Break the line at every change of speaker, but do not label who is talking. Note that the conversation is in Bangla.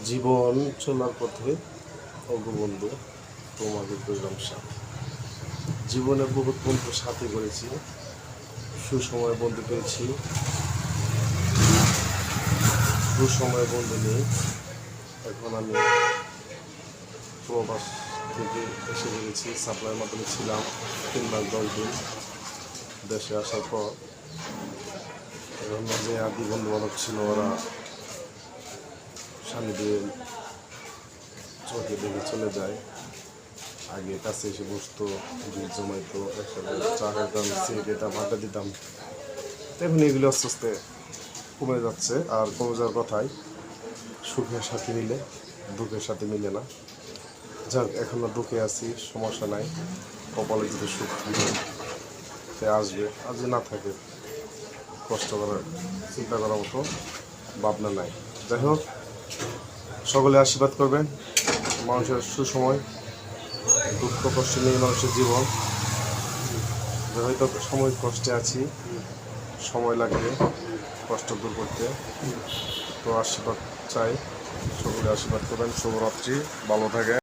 জীবন চলার পথে অগবন্ধু তোমাকে পেলাম সাথে। জীবনে বহুত বন্ধু সাথে করেছি, সুসময় বন্ধু পেয়েছি, দুঃসময় বন্ধু নেই। এখন আমি প্রবাস থেকে এসে গেছি, সাপ্লাইয়ের মাধ্যমে ছিলাম 3 মাস 10 দিন। দেশে আসার পর এখন যে আদি বন্ধু বান্ধব ছিল, ওরা স্বামী দিয়ে চোখে দেখে চলে যায়। আগে কাছে এসে বসতো, বিল জমাইতো, একসাথে চা খাইতাম, সিগারেট আড্ডা দিতাম। এখন এগুলো আস্তে আস্তে কমে যাচ্ছে, আর কমে যাওয়ার কথাই। সুখের সাথে মিলে, দুঃখের সাথে মিলে না। যাক, এখনো দুঃখে আছি, সমস্যা নাই। কপালে যদি সুখ থাকে সে আসবে, আর যে না থাকে কষ্ট করার চিন্তা করার মতো ভাবনা নাই। যাই হোক, সকলে আশীর্বাদ করবেন। মানুষের সুসময়, দুঃখ কষ্ট নিয়ে মানুষের জীবন। হয়তো সাময়িক কষ্টে আছি, সময় লাগবে কষ্ট দূর করতে। তো আশীর্বাদ চাই, সকলে আশীর্বাদ করবেন। শুভরাত্রি, ভালো থাকে।